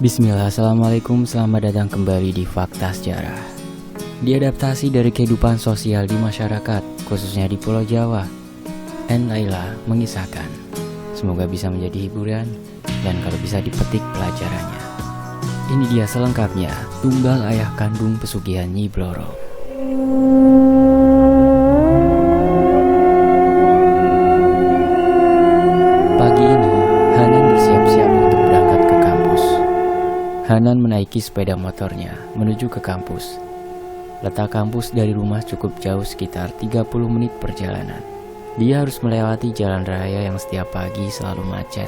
Bismillah, Assalamualaikum, selamat datang kembali di Fakta Sejarah. Diadaptasi dari kehidupan sosial di masyarakat, khususnya di Pulau Jawa, N. Laila mengisahkan. Semoga bisa menjadi hiburan dan kalau bisa dipetik pelajarannya. Ini dia selengkapnya, tumbal ayah kandung pesugihan Nyi Bloro. Pagi ini, Hanan bersiap-siap untuk berangkat ke kampus. Hanan menaiki sepeda motornya menuju ke kampus. Letak kampus dari rumah cukup jauh, sekitar 30 menit perjalanan. Dia harus melewati jalan raya yang setiap pagi selalu macet.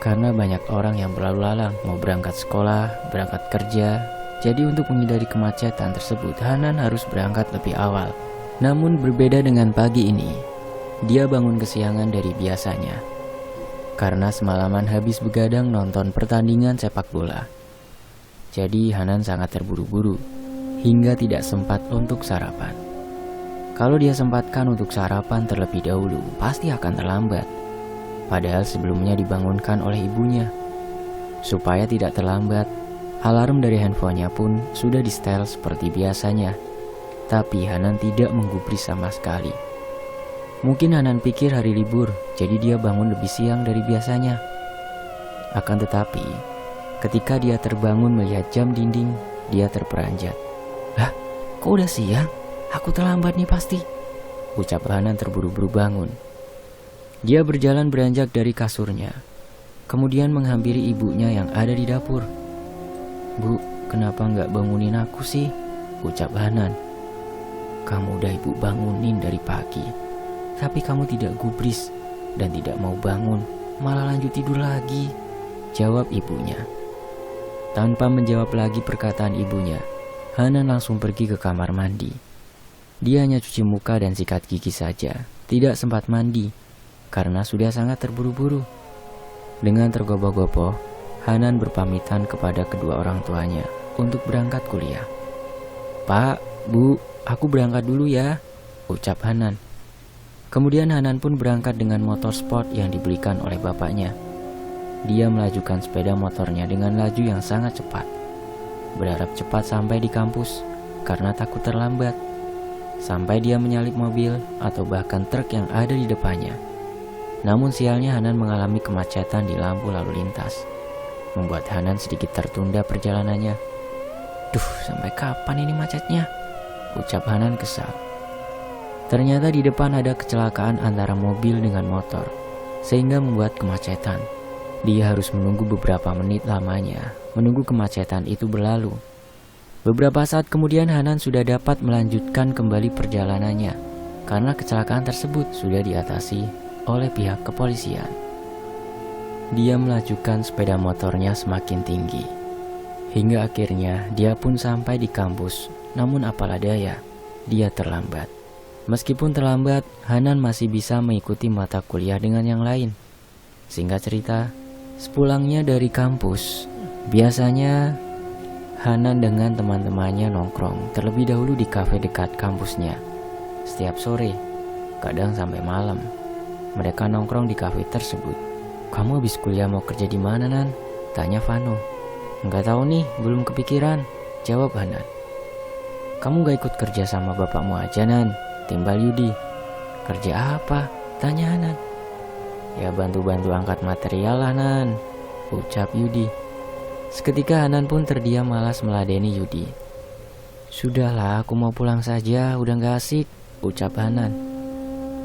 Karena banyak orang yang berlalu lalang mau berangkat sekolah, berangkat kerja. Jadi untuk menghindari kemacetan tersebut, Hanan harus berangkat lebih awal. Namun berbeda dengan pagi ini, dia bangun kesiangan dari biasanya. Karena semalaman habis begadang nonton pertandingan sepak bola. Jadi Hanan sangat terburu-buru, hingga tidak sempat untuk sarapan. Kalau dia sempatkan untuk sarapan terlebih dahulu, pasti akan terlambat. Padahal sebelumnya dibangunkan oleh ibunya. Supaya tidak terlambat, alarm dari handphonenya pun sudah di-setel seperti biasanya. Tapi Hanan tidak menggubris sama sekali. Mungkin Hanan pikir hari libur, jadi dia bangun lebih siang dari biasanya. Akan tetapi, ketika dia terbangun melihat jam dinding, dia terperanjat. "Lah, kok udah siang? Aku terlambat nih pasti," ucap Hanan terburu-buru bangun. Dia berjalan beranjak dari kasurnya, kemudian menghampiri ibunya yang ada di dapur. "Bu, kenapa nggak bangunin aku sih?" ucap Hanan. "Kamu udah ibu bangunin dari pagi, tapi kamu tidak gubris dan tidak mau bangun, malah lanjut tidur lagi," jawab ibunya. Tanpa menjawab lagi perkataan ibunya, Hanan langsung pergi ke kamar mandi. Dia hanya cuci muka dan sikat gigi saja, tidak sempat mandi karena sudah sangat terburu-buru. Dengan tergopoh-gopoh, Hanan berpamitan kepada kedua orang tuanya untuk berangkat kuliah. "Pak, Bu, aku berangkat dulu ya," ucap Hanan. Kemudian Hanan pun berangkat dengan motor sport yang dibelikan oleh bapaknya. Dia melajukan sepeda motornya dengan laju yang sangat cepat. Berharap cepat sampai di kampus karena takut terlambat. Sampai dia menyalip mobil atau bahkan truk yang ada di depannya. Namun sialnya Hanan mengalami kemacetan di lampu lalu lintas, membuat Hanan sedikit tertunda perjalanannya. "Duh, sampai kapan ini macetnya?" ucap Hanan kesal. Ternyata di depan ada kecelakaan antara mobil dengan motor, sehingga membuat kemacetan. Dia harus menunggu beberapa menit lamanya, menunggu kemacetan itu berlalu. Beberapa saat kemudian Hanan sudah dapat melanjutkan kembali perjalanannya, karena kecelakaan tersebut sudah diatasi oleh pihak kepolisian. Dia melajukan sepeda motornya semakin tinggi, hingga akhirnya dia pun sampai di kampus. Namun apalah daya, dia terlambat. Meskipun terlambat, Hanan masih bisa mengikuti mata kuliah dengan yang lain. Singkat cerita, sepulangnya dari kampus, biasanya Hanan dengan teman-temannya nongkrong terlebih dahulu di kafe dekat kampusnya. Setiap sore, kadang sampai malam, mereka nongkrong di kafe tersebut. "Kamu habis kuliah mau kerja di mana, Nan?" tanya Vano. "Nggak tahu nih, belum kepikiran," jawab Hanan. "Kamu gak ikut kerja sama bapakmu aja, Nan?" timbal Yudi. "Kerja apa?" tanya Hanan. "Ya bantu-bantu angkat material lah, Nan," ucap Yudi. Seketika Hanan pun terdiam malas meladeni Yudi. "Sudahlah, aku mau pulang saja, udah gak asik," ucap Hanan.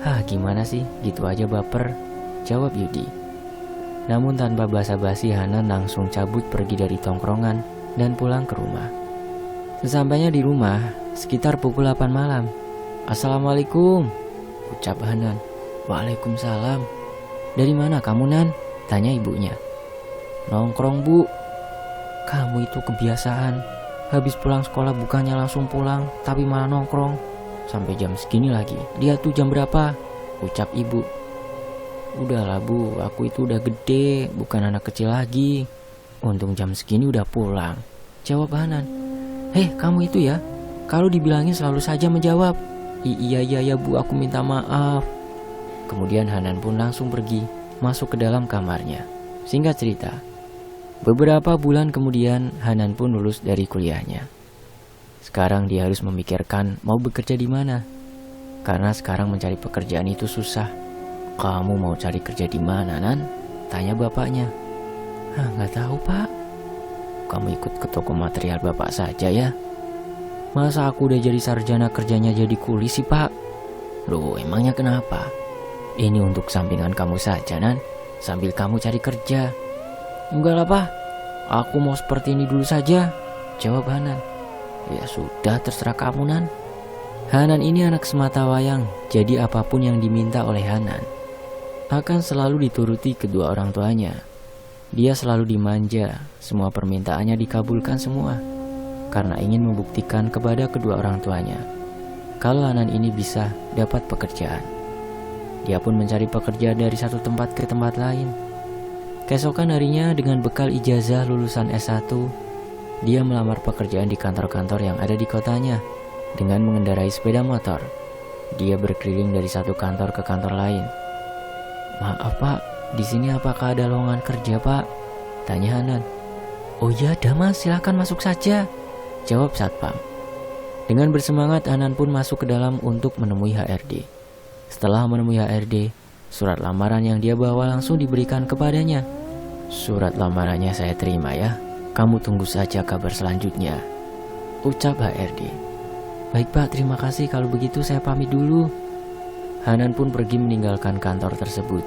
"Hah, gimana sih, gitu aja baper," jawab Yudi. Namun tanpa basa-basi Hanan langsung cabut pergi dari tongkrongan dan pulang ke rumah. Sesampainya di rumah, sekitar pukul 8 malam. "Assalamualaikum," ucap Hanan. "Waalaikumsalam. Dari mana kamu, Nan?" tanya ibunya. "Nongkrong, Bu." "Kamu itu kebiasaan, habis pulang sekolah bukannya langsung pulang, tapi malah nongkrong. Sampai jam segini lagi. Lihat tuh jam berapa," ucap ibu. "Udahlah, Bu, aku itu udah gede, bukan anak kecil lagi. Untung jam segini udah pulang," jawab Hanan. "Hei, kamu itu ya, kalau dibilangin selalu saja menjawab." Iya Bu, aku minta maaf." Kemudian Hanan pun langsung pergi, masuk ke dalam kamarnya. Singkat cerita, Beberapa bulan kemudian, Hanan pun lulus dari kuliahnya. Sekarang dia harus memikirkan mau bekerja di mana. Karena sekarang mencari pekerjaan itu susah. "Kamu mau cari kerja di mana, Nan?" tanya bapaknya. "Nggak tahu, Pak." "Kamu ikut ke toko material bapak saja ya." "Masa aku udah jadi sarjana kerjanya jadi kuli sih, Pak?" "Loh, emangnya kenapa?" "Ini untuk sampingan kamu saja, Nan, sambil kamu cari kerja." "Enggak lah, Pak. Aku mau seperti ini dulu saja," jawab Hanan. "Ya sudah, terserah kamu, Nan." Hanan ini anak semata wayang, jadi apapun yang diminta oleh Hanan akan selalu dituruti kedua orang tuanya. Dia selalu dimanja, semua permintaannya dikabulkan semua, karena ingin membuktikan kepada kedua orang tuanya kalau Hanan ini bisa dapat pekerjaan. Dia pun mencari pekerjaan dari satu tempat ke tempat lain. Keesokan harinya, dengan bekal ijazah lulusan S1, dia melamar pekerjaan di kantor-kantor yang ada di kotanya dengan mengendarai sepeda motor. Dia berkeliling dari satu kantor ke kantor lain. "Maaf, Pak, di sini apakah ada lowongan kerja, Pak?" tanya Hanan. "Oh ya, ada, Mas, silahkan masuk saja," jawab satpam. Dengan bersemangat, Hanan pun masuk ke dalam untuk menemui HRD. Setelah menemui HRD, surat lamaran yang dia bawa langsung diberikan kepadanya. "Surat lamarannya saya terima ya. Kamu tunggu saja kabar selanjutnya," ucap HRD. "Baik, Pak, terima kasih. Kalau begitu saya pamit dulu." Hanan pun pergi meninggalkan kantor tersebut.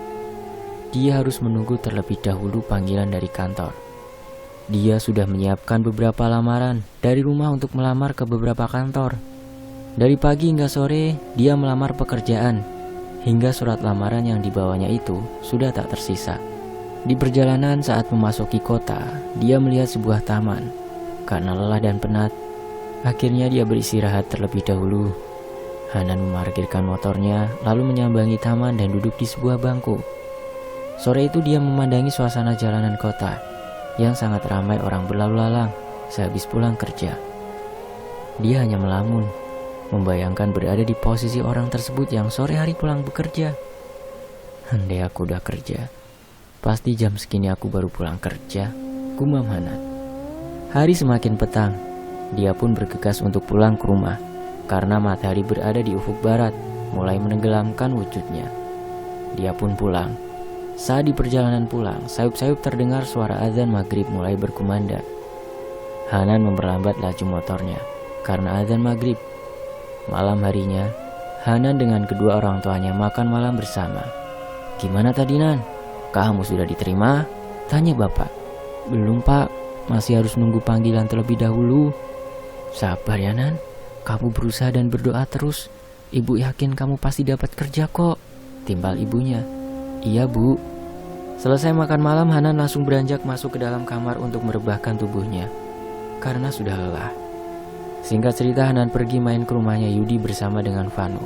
Dia harus menunggu terlebih dahulu panggilan dari kantor. Dia sudah menyiapkan beberapa lamaran dari rumah untuk melamar ke beberapa kantor. Dari pagi hingga sore, dia melamar pekerjaan, hingga surat lamaran yang dibawanya itu sudah tak tersisa. Di perjalanan saat memasuki kota, dia melihat sebuah taman. Karena lelah dan penat, akhirnya dia beristirahat terlebih dahulu. Hanan memarkirkan motornya, lalu menyambangi taman dan duduk di sebuah bangku. Sore itu dia memandangi suasana jalanan kota yang sangat ramai orang berlalu lalang sehabis pulang kerja. Dia hanya melamun, membayangkan berada di posisi orang tersebut yang sore hari pulang bekerja. "Andai aku udah kerja, pasti jam segini aku baru pulang kerja," gumam Hanan. Hari semakin petang, dia pun bergegas untuk pulang ke rumah karena matahari berada di ufuk barat, mulai menenggelamkan wujudnya. Dia pun pulang. Saat di perjalanan pulang, sayup-sayup terdengar suara azan maghrib mulai berkumandang. Hanan memperlambat laju motornya karena azan maghrib. Malam harinya, Hanan dengan kedua orang tuanya makan malam bersama. "Gimana tadi, Nan? Kamu sudah diterima?" tanya bapak. "Belum, Pak. Masih harus nunggu panggilan terlebih dahulu." "Sabar ya, Nan. Kamu berusaha dan berdoa terus. Ibu yakin kamu pasti dapat kerja kok," timbal ibunya. "Iya, Bu." Selesai makan malam, Hanan langsung beranjak masuk ke dalam kamar untuk merebahkan tubuhnya karena sudah lelah. Singkat cerita, Hanan pergi main ke rumahnya Yudi bersama dengan Vano.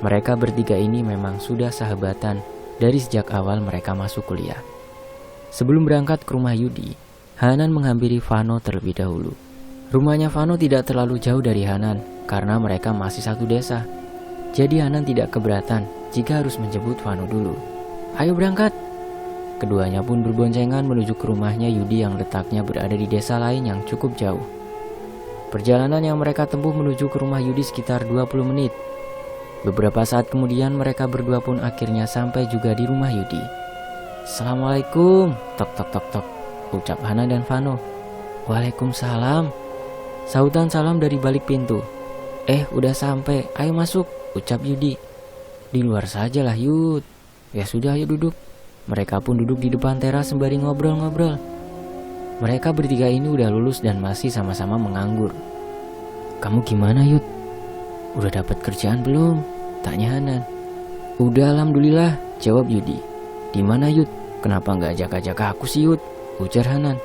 Mereka bertiga ini memang sudah sahabatan dari sejak awal mereka masuk kuliah. Sebelum berangkat ke rumah Yudi, Hanan menghampiri Vano terlebih dahulu. Rumahnya Vano tidak terlalu jauh dari Hanan karena mereka masih satu desa. Jadi Hanan tidak keberatan jika harus menjemput Vano dulu. "Ayo berangkat." Keduanya pun berboncengan menuju ke rumahnya Yudi yang letaknya berada di desa lain yang cukup jauh. Perjalanan yang mereka tempuh menuju ke rumah Yudi sekitar 20 menit. Beberapa saat kemudian mereka berdua pun akhirnya sampai juga di rumah Yudi. "Assalamualaikum," tok tok tok tok, ucap Hanan dan Vano. "Waalaikumsalam," sautan salam dari balik pintu. Udah sampai, ayo masuk," ucap Yudi. "Di luar sajalah, Yud." "Ya sudah, ayo duduk." Mereka pun duduk di depan teras sembari ngobrol-ngobrol. Mereka bertiga ini udah lulus dan masih sama-sama menganggur. "Kamu gimana, Yud? Udah dapat kerjaan belum?" tanya Hanan. "Udah, alhamdulillah," jawab Yudi. "Di mana, Yud? Kenapa nggak ajak-ajak aku sih, Yud?" ujar Hanan.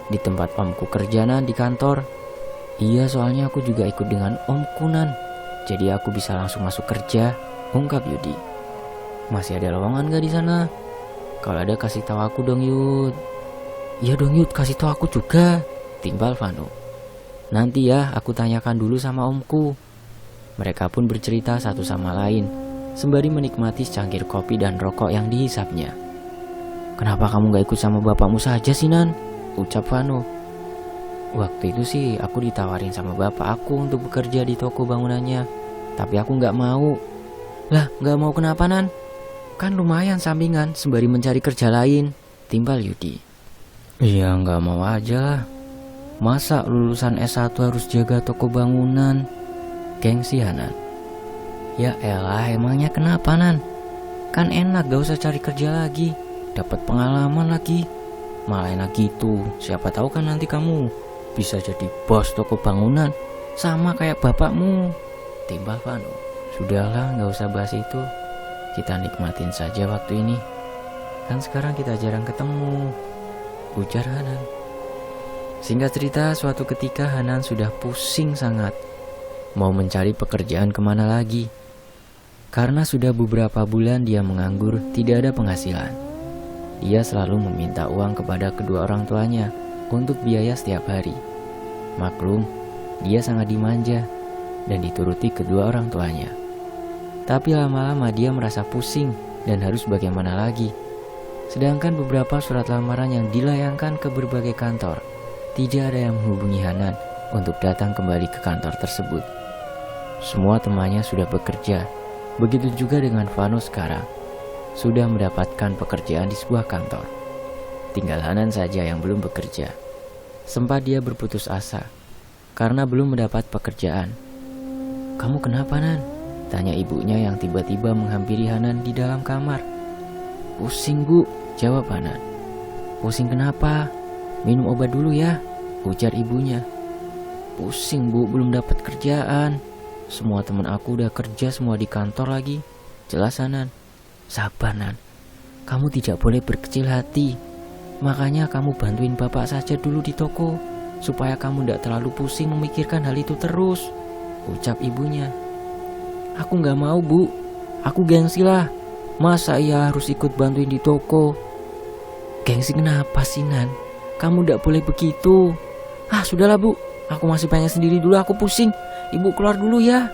"Di tempat omku kerja, Nan, di kantor." "Iya, soalnya aku juga ikut dengan omku, Nan. Jadi aku bisa langsung masuk kerja," ungkap Yudi. "Masih ada lowongan gak di sana? Kalau ada kasih tahu aku dong, Yud." "Iya dong, Yud, kasih tahu aku juga," timbal Vano. "Nanti ya, aku tanyakan dulu sama omku." Mereka pun bercerita satu sama lain sembari menikmati secangkir kopi dan rokok yang dihisapnya. Kenapa kamu gak ikut sama bapakmu saja sih, Nan? Ucap Vano. Waktu itu sih aku ditawarin sama bapak aku untuk bekerja di toko bangunannya, tapi aku gak mau. Lah, gak mau kenapa, Nan? Kan lumayan sampingan sembari mencari kerja lain, timbal Yudi. Iya, gak mau aja lah. Masa lulusan S1 harus jaga toko bangunan? Gengsi Hanan. Ya elah, emangnya kenapa, Nan? Kan enak gak usah cari kerja lagi, dapat pengalaman lagi. Malah enak gitu, siapa tahu kan nanti kamu bisa jadi bos toko bangunan sama kayak bapakmu, timbal Vano. Sudahlah, gak usah bahas itu. Kita nikmatin saja waktu ini. Kan sekarang kita jarang ketemu, ujar Hanan. Singkat cerita, suatu ketika Hanan sudah pusing sangat, mau mencari pekerjaan kemana lagi. Karena sudah beberapa bulan dia menganggur, tidak ada penghasilan. Dia selalu meminta uang kepada kedua orang tuanya untuk biaya setiap hari. Maklum, dia sangat dimanja dan dituruti kedua orang tuanya. Tapi lama-lama dia merasa pusing dan harus bagaimana lagi. Sedangkan beberapa surat lamaran yang dilayangkan ke berbagai kantor, tidak ada yang menghubungi Hanan untuk datang kembali ke kantor tersebut. Semua temannya sudah bekerja, begitu juga dengan Vano sekarang. Sudah mendapatkan pekerjaan di sebuah kantor. Tinggal Hanan saja yang belum bekerja. Sempat dia berputus asa karena belum mendapat pekerjaan. Kamu kenapa, Nan? Tanya ibunya yang tiba-tiba menghampiri Hanan di dalam kamar. Pusing, Bu, jawab Hanan. Pusing kenapa? Minum obat dulu ya, ujar ibunya. Pusing, Bu, belum dapat kerjaan. Semua teman aku udah kerja semua di kantor lagi, jelas Hanan. Sabar, Nan, kamu tidak boleh berkecil hati. Makanya kamu bantuin bapak saja dulu di toko, supaya kamu tidak terlalu pusing memikirkan hal itu terus, ucap ibunya. Aku gak mau, Bu, aku gengsi lah. Masa ia harus ikut bantuin di toko? Gengsi kenapa sih, Nan? Kamu tidak boleh begitu. Sudahlah, Bu, aku masih pengen sendiri dulu, aku pusing. Ibu keluar dulu ya.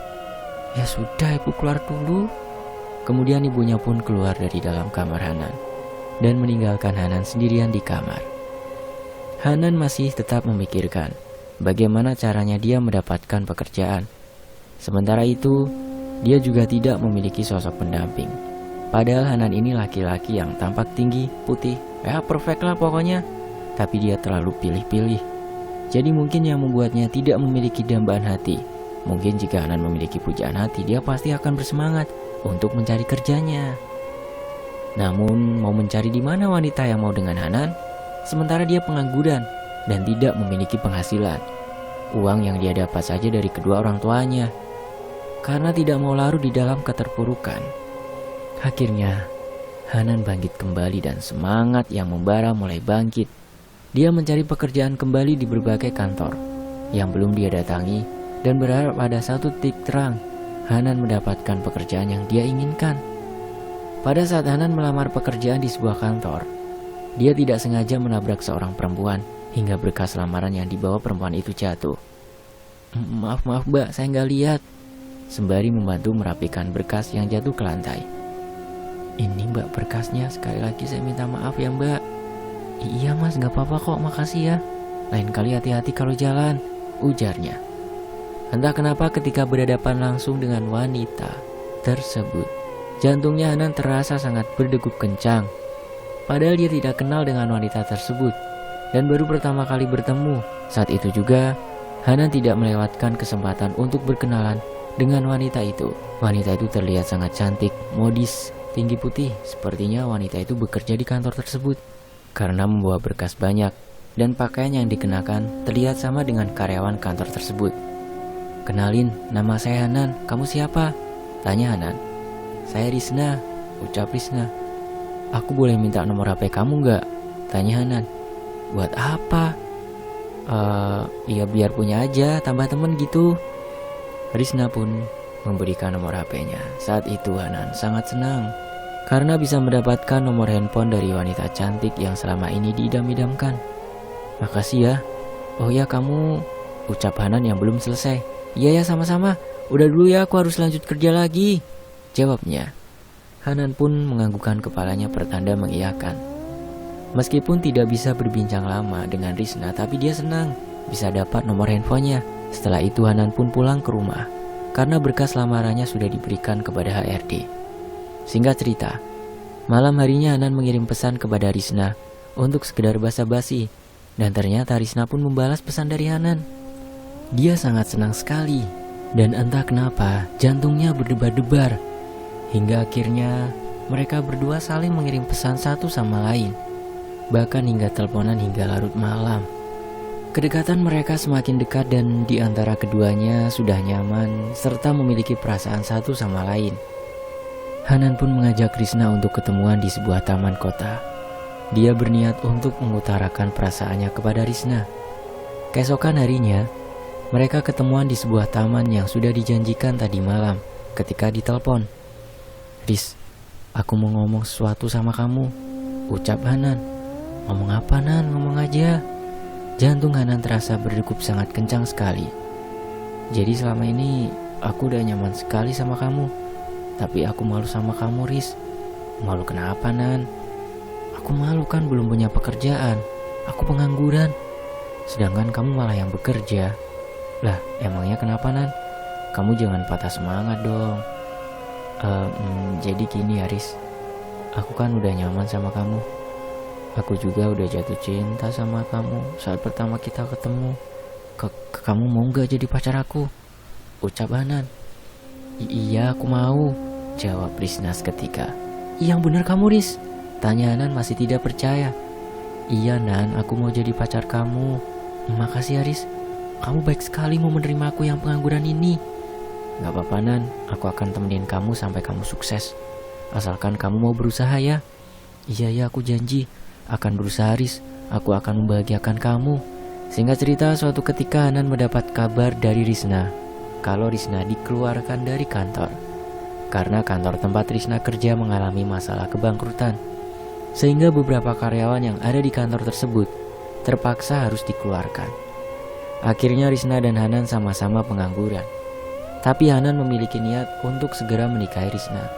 Ya sudah, ibu keluar dulu. Kemudian ibunya pun keluar dari dalam kamar Hanan dan meninggalkan Hanan sendirian di kamar. Hanan masih tetap memikirkan bagaimana caranya dia mendapatkan pekerjaan. Sementara itu, dia juga tidak memiliki sosok pendamping. Padahal Hanan ini laki-laki yang tampak tinggi, putih, perfect lah pokoknya. Tapi dia terlalu pilih-pilih. Jadi mungkin yang membuatnya tidak memiliki dambaan hati. Mungkin jika Hanan memiliki pujaan hati, dia pasti akan bersemangat untuk mencari kerjanya. Namun mau mencari di mana wanita yang mau dengan Hanan, sementara dia pengangguran dan tidak memiliki penghasilan. Uang yang dia dapat saja dari kedua orang tuanya. Karena tidak mau larut di dalam keterpurukan, akhirnya Hanan bangkit kembali dan semangat yang membara mulai bangkit. Dia mencari pekerjaan kembali di berbagai kantor yang belum dia datangi dan berharap pada satu titik terang Hanan mendapatkan pekerjaan yang dia inginkan. Pada saat Hanan melamar pekerjaan di sebuah kantor, dia tidak sengaja menabrak seorang perempuan hingga berkas lamaran yang dibawa perempuan itu jatuh. Maaf Mbak, saya nggak lihat. Sembari membantu merapikan berkas yang jatuh ke lantai. Ini Mbak berkasnya, sekali lagi saya minta maaf ya Mbak. Iya Mas, nggak apa-apa kok, makasih ya. Lain kali hati-hati kalau jalan, ujarnya. Entah kenapa ketika berhadapan langsung dengan wanita tersebut, jantungnya Hanan terasa sangat berdegup kencang. Padahal dia tidak kenal dengan wanita tersebut dan baru pertama kali bertemu. Saat itu juga Hanan tidak melewatkan kesempatan untuk berkenalan dengan wanita itu. Wanita itu terlihat sangat cantik, modis, tinggi putih. Sepertinya wanita itu bekerja di kantor tersebut karena membawa berkas banyak dan pakaian yang dikenakan terlihat sama dengan karyawan kantor tersebut. Kenalin, nama saya Hanan, kamu siapa? Tanya Hanan. Saya Risna, ucap Risna. Aku boleh minta nomor HP kamu gak? Tanya Hanan. Buat apa? Ya biar punya aja, tambah temen gitu. Risna pun memberikan nomor HP-nya. Saat itu Hanan sangat senang karena bisa mendapatkan nomor handphone dari wanita cantik yang selama ini diidam-idamkan. Makasih ya. Oh ya kamu, ucap Hanan yang belum selesai. Iya ya sama-sama, udah dulu ya aku harus lanjut kerja lagi, jawabnya. Hanan pun menganggukkan kepalanya pertanda mengiyakan. Meskipun tidak bisa berbincang lama dengan Risna, tapi dia senang bisa dapat nomor handphonenya. Setelah itu Hanan pun pulang ke rumah karena berkas lamarannya sudah diberikan kepada HRD. Singkat cerita, malam harinya Hanan mengirim pesan kepada Risna untuk sekedar basa-basi, dan ternyata Risna pun membalas pesan dari Hanan. Dia sangat senang sekali, dan entah kenapa jantungnya berdebar-debar. Hingga akhirnya mereka berdua saling mengirim pesan satu sama lain, bahkan hingga teleponan hingga larut malam. Kedekatan mereka semakin dekat dan di antara keduanya sudah nyaman serta memiliki perasaan satu sama lain. Hanan pun mengajak Risna untuk ketemuan di sebuah taman kota. Dia berniat untuk mengutarakan perasaannya kepada Risna. Keesokan harinya, mereka ketemuan di sebuah taman yang sudah dijanjikan tadi malam ketika ditelepon. "Ris, aku mau ngomong sesuatu sama kamu," ucap Hanan. "Ngomong apa, Nan? Ngomong aja." Jantung Hanan terasa berdegup sangat kencang sekali. "Jadi selama ini aku udah nyaman sekali sama kamu, tapi aku malu sama kamu, Ris." "Malu kenapa, Nan?" "Aku malu kan belum punya pekerjaan. Aku pengangguran. Sedangkan kamu malah yang bekerja." "Lah, emangnya kenapa, Nan? Kamu jangan patah semangat dong." Jadi gini ya, Riz. Aku kan udah nyaman sama kamu. Aku juga udah jatuh cinta sama kamu saat pertama kita ketemu. Kamu mau gak jadi pacar aku?" ucap Hanan. Iya, aku mau," jawab Risna seketika. "Yang bener kamu, Riz?" tanya Hanan masih tidak percaya. "Iya, Nan, aku mau jadi pacar kamu." "Makasih ya, Riz. Kamu baik sekali mau menerima aku yang pengangguran ini." "Gak apa-apa, Nan, aku akan temenin kamu sampai kamu sukses. Asalkan kamu mau berusaha ya." Iya, aku janji akan berusaha, Riz. Aku akan membahagiakan kamu." Singkat cerita, suatu ketika Hanan mendapat kabar dari Risna kalau Risna dikeluarkan dari kantor karena kantor tempat Risna kerja mengalami masalah kebangkrutan, sehingga beberapa karyawan yang ada di kantor tersebut terpaksa harus dikeluarkan. Akhirnya Risna dan Hanan sama-sama pengangguran. Tapi Hanan memiliki niat untuk segera menikahi Risna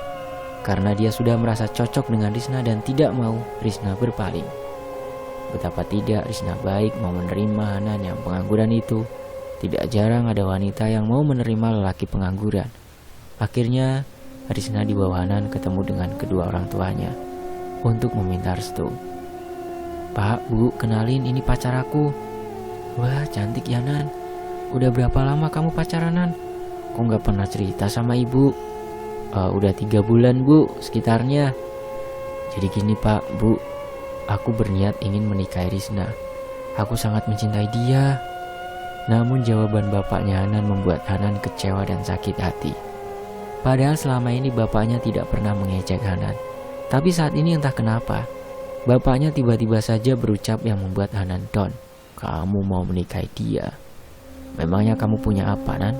karena dia sudah merasa cocok dengan Risna dan tidak mau Risna berpaling. Betapa tidak Risna baik mau menerima Hanan yang pengangguran itu. Tidak jarang ada wanita yang mau menerima lelaki pengangguran. Akhirnya Risna dibawa Hanan ketemu dengan kedua orang tuanya untuk meminta restu. "Pak, Bu, kenalin ini pacar aku." "Wah, cantik ya, Nan. Udah berapa lama kamu pacaran, Nan? Kok gak pernah cerita sama ibu?" Udah 3 bulan, Bu, sekitarnya." "Jadi gini, Pak, Bu, aku berniat ingin menikahi Risna. Aku sangat mencintai dia." Namun jawaban bapaknya Hanan membuat Hanan kecewa dan sakit hati. Padahal selama ini bapaknya tidak pernah mengejek Hanan. Tapi saat ini entah kenapa, bapaknya tiba-tiba saja berucap yang membuat Hanan down. "Kamu mau menikahi dia? Memangnya kamu punya apa, Nan?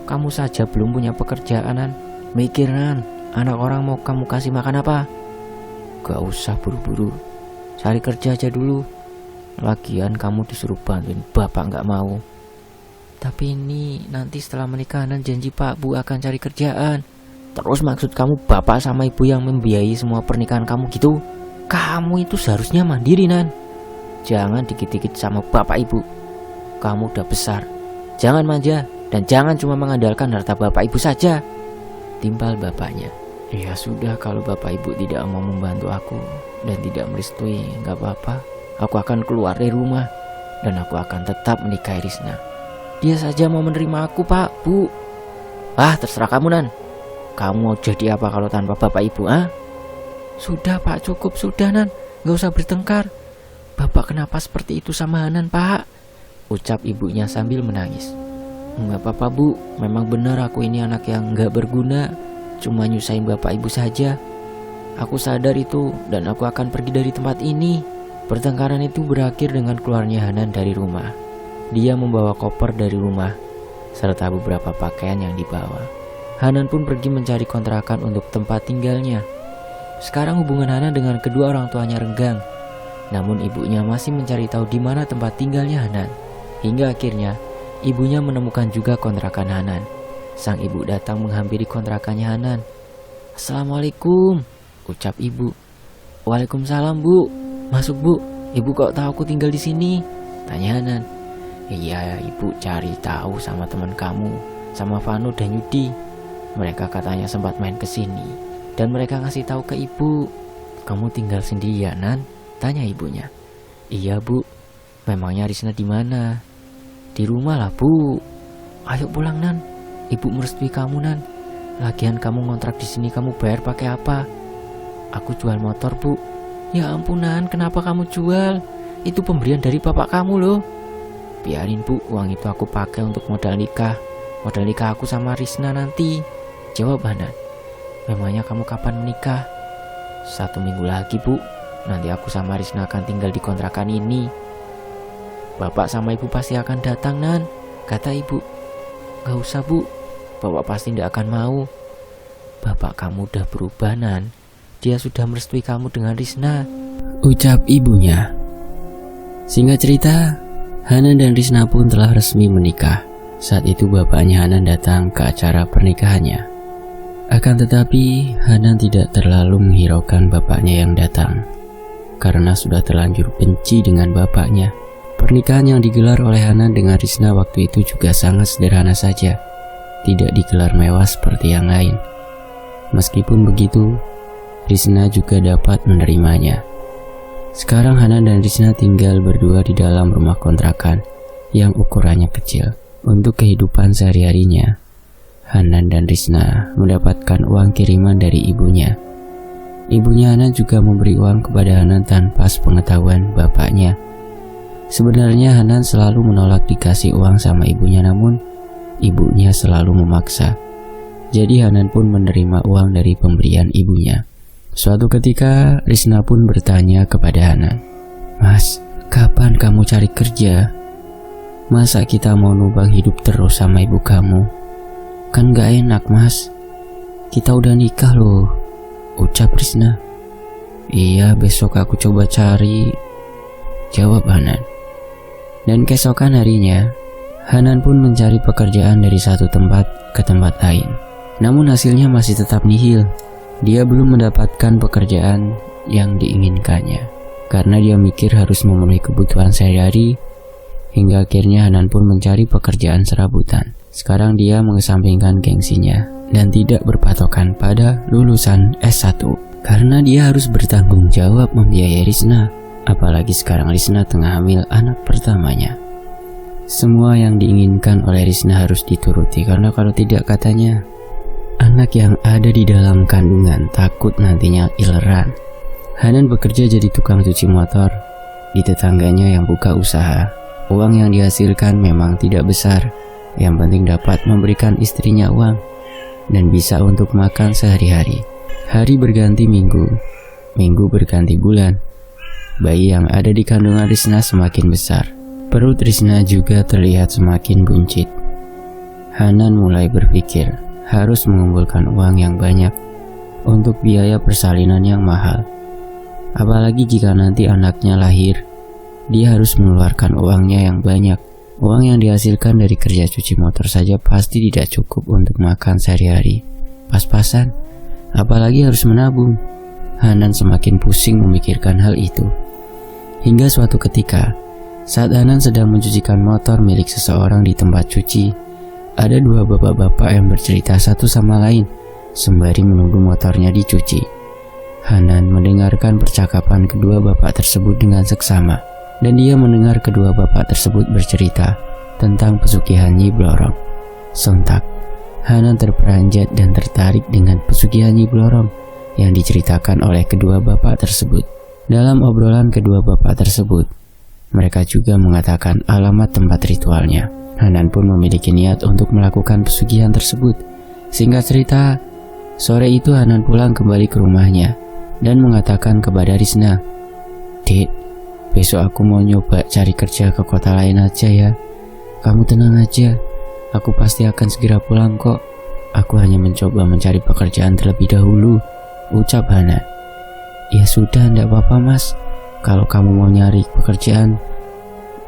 Kamu saja belum punya pekerjaan, Nan. Mikir, Nan, anak orang mau kamu kasih makan apa?" "Gak usah buru-buru, cari kerja aja dulu. Lagian kamu disuruh bantuin bapak gak mau." "Tapi ini nanti setelah menikah Nan janji Pak Bu akan cari kerjaan." "Terus maksud kamu bapak sama ibu yang membiayai semua pernikahan kamu gitu? Kamu itu seharusnya mandiri, Nan. Jangan dikit-dikit sama bapak ibu. Kamu udah besar. Jangan manja dan jangan cuma mengandalkan harta bapak ibu saja," timpal bapaknya. "Ya sudah, kalau bapak ibu tidak mau membantu aku dan tidak merestui, gak apa-apa. Aku akan keluar dari rumah dan aku akan tetap menikahi Risna. Dia saja mau menerima aku, Pak, Bu." "Ah, terserah kamu, Nan. Kamu mau jadi apa kalau tanpa bapak ibu, ah?" "Sudah, Pak, cukup, sudah, Nan. Gak usah bertengkar. Bapak kenapa seperti itu sama Hanan, Pak?" ucap ibunya sambil menangis. "Gak apa-apa, Bu. Memang benar aku ini anak yang gak berguna. Cuma nyusahin bapak ibu saja. Aku sadar itu dan aku akan pergi dari tempat ini." Pertengkaran itu berakhir dengan keluarnya Hanan dari rumah. Dia membawa koper dari rumah serta beberapa pakaian yang dibawa. Hanan pun pergi mencari kontrakan untuk tempat tinggalnya. Sekarang hubungan Hanan dengan kedua orang tuanya renggang. Namun ibunya masih mencari tahu di mana tempat tinggalnya Hanan. Hingga akhirnya ibunya menemukan juga kontrakan Hanan. Sang ibu datang menghampiri kontrakannya Hanan. "Assalamualaikum," ucap ibu. "Waalaikumsalam, Bu. "Masuk Bu, Ibu kok tahu aku tinggal di sini?" tanya Hanan. "Iya, Ibu cari tahu sama teman kamu, sama Vano dan Yudi. Mereka katanya sempat main ke sini dan mereka ngasih tahu ke Ibu. Kamu tinggal sendiri ya, Nan?" tanya ibunya. "Iya, Bu. Memangnya Risna di mana?" "Di rumah lah, Bu." "Ayo pulang, Nan. Ibu merestui kamu, Nan. Lagian kamu ngontrak di sini, kamu bayar pakai apa?" "Aku jual motor, Bu." "Ya ampunan, kenapa kamu jual? Itu pemberian dari bapak kamu loh." "Biarin, Bu, uang itu aku pakai untuk modal nikah aku sama Risna nanti," jawab Hanan. "Memangnya kamu kapan menikah?" "1 minggu lagi, Bu. Nanti aku sama Risna akan tinggal di kontrakan ini." "Bapak sama Ibu pasti akan datang, Nan," kata Ibu. "Gak usah, Bu. Bapak pasti tidak akan mau. Bapak kamu udah berubah, Nan. Dia sudah merestui kamu dengan Risna," ucap ibunya. Singkat cerita, Hanan dan Risna pun telah resmi menikah. Saat itu bapaknya Hanan datang ke acara pernikahannya. Akan tetapi, Hanan tidak terlalu menghiraukan bapaknya yang datang, karena sudah terlanjur benci dengan bapaknya. Pernikahan yang digelar oleh Hanan dengan Risna waktu itu juga sangat sederhana saja, tidak digelar mewah seperti yang lain. Meskipun begitu, Risna juga dapat menerimanya. Sekarang Hanan dan Risna tinggal berdua di dalam rumah kontrakan yang ukurannya kecil. Untuk kehidupan sehari-harinya, Hanan dan Risna mendapatkan uang kiriman dari ibunya. Ibunya Hanan juga memberi uang kepada Hanan tanpa sepengetahuan bapaknya. Sebenarnya Hanan selalu menolak dikasih uang sama ibunya, namun ibunya selalu memaksa. Jadi Hanan pun menerima uang dari pemberian ibunya. Suatu ketika Risna pun bertanya kepada Hanan, "Mas, kapan kamu cari kerja? Masa kita mau numpang hidup terus sama ibu kamu? Kan gak enak, Mas. Kita udah nikah loh," ucap Risna. "Iya, besok aku coba cari," jawab Hanan. Dan keesokan harinya, Hanan pun mencari pekerjaan dari satu tempat ke tempat lain. Namun hasilnya masih tetap nihil. Dia belum mendapatkan pekerjaan yang diinginkannya, karena dia mikir harus memenuhi kebutuhan sehari-hari. Hingga akhirnya Hanan pun mencari pekerjaan serabutan. Sekarang dia mengesampingkan gengsinya dan tidak berpatokan pada lulusan S1, karena dia harus bertanggung jawab membiayai Risna. Apalagi sekarang Risna tengah hamil anak pertamanya. Semua yang diinginkan oleh Risna harus dituruti, karena kalau tidak, katanya, anak yang ada di dalam kandungan takut nantinya ileran. Hanan bekerja jadi tukang cuci motor di tetangganya yang buka usaha. Uang yang dihasilkan memang tidak besar, yang penting dapat memberikan istrinya uang dan bisa untuk makan sehari-hari. Hari berganti minggu, minggu berganti bulan. Bayi yang ada di kandungan Risna semakin besar. Perut Risna juga terlihat semakin buncit. Hanan mulai berpikir harus mengumpulkan uang yang banyak untuk biaya persalinan yang mahal. Apalagi jika nanti anaknya lahir, dia harus mengeluarkan uangnya yang banyak. Uang yang dihasilkan dari kerja cuci motor saja pasti tidak cukup untuk makan sehari-hari. Pas-pasan, apalagi harus menabung. Hanan semakin pusing memikirkan hal itu. Hingga suatu ketika, saat Hanan sedang mencucikan motor milik seseorang di tempat cuci, ada dua bapak-bapak yang bercerita satu sama lain sembari menunggu motornya dicuci. Hanan mendengarkan percakapan kedua bapak tersebut dengan seksama, dan dia mendengar kedua bapak tersebut bercerita tentang pesugihan Nyi Blorong. Sontak, Hanan terperanjat dan tertarik dengan pesugihan Nyi Blorong yang diceritakan oleh kedua bapak tersebut. Dalam obrolan kedua bapak tersebut, mereka juga mengatakan alamat tempat ritualnya. Hanan pun memiliki niat untuk melakukan pesugihan tersebut. Singkat cerita, sore itu Hanan pulang kembali ke rumahnya dan mengatakan kepada Risna, "Dek, besok aku mau nyoba cari kerja ke kota lain aja ya. Kamu tenang aja, aku pasti akan segera pulang kok. Aku hanya mencoba mencari pekerjaan terlebih dahulu," ucap Hanan. "Ya sudah, ndak apa-apa Mas, kalau kamu mau nyari pekerjaan.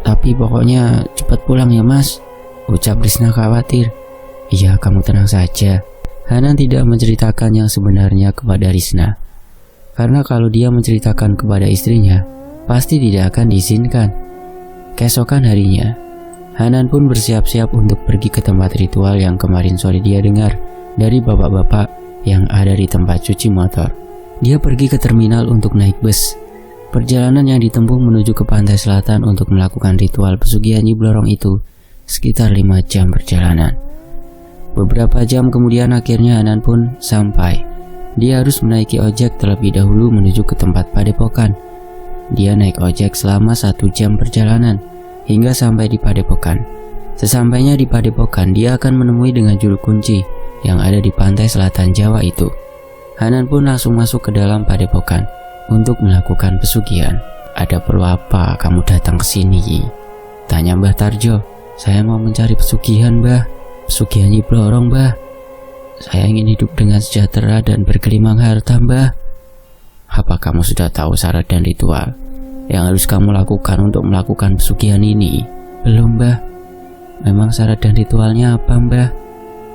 Tapi pokoknya cepat pulang ya Mas," ucap Risna khawatir. "Iya, kamu tenang saja." Hanan tidak menceritakan yang sebenarnya kepada Risna, karena kalau dia menceritakan kepada istrinya, pasti tidak akan diizinkan. Keesokan harinya, Hanan pun bersiap-siap untuk pergi ke tempat ritual yang kemarin sore dia dengar dari bapak-bapak yang ada di tempat cuci motor. Dia pergi ke terminal untuk naik bus. Perjalanan yang ditempuh menuju ke pantai selatan untuk melakukan ritual pesugihan Nyi Blorong itu sekitar 5 jam perjalanan. Beberapa jam kemudian akhirnya Hanan pun sampai. Dia harus menaiki ojek terlebih dahulu menuju ke tempat padepokan. Dia naik ojek selama 1 jam perjalanan hingga sampai di padepokan. Sesampainya di padepokan, dia akan menemui dengan juru kunci yang ada di pantai selatan Jawa itu. Hanan pun langsung masuk ke dalam padepokan untuk melakukan pesugihan. "Ada perlu apa kamu datang ke sini?" tanya Mbah Tarjo. "Saya mau mencari pesugihan, Mbah. Pesugihan Nyi Blorong, Mbah. Saya ingin hidup dengan sejahtera dan bergelimang harta, Mbah." "Apa kamu sudah tahu syarat dan ritual yang harus kamu lakukan untuk melakukan pesugihan ini?" "Belum, Mbah." "Memang syarat dan ritualnya apa, Mbah?"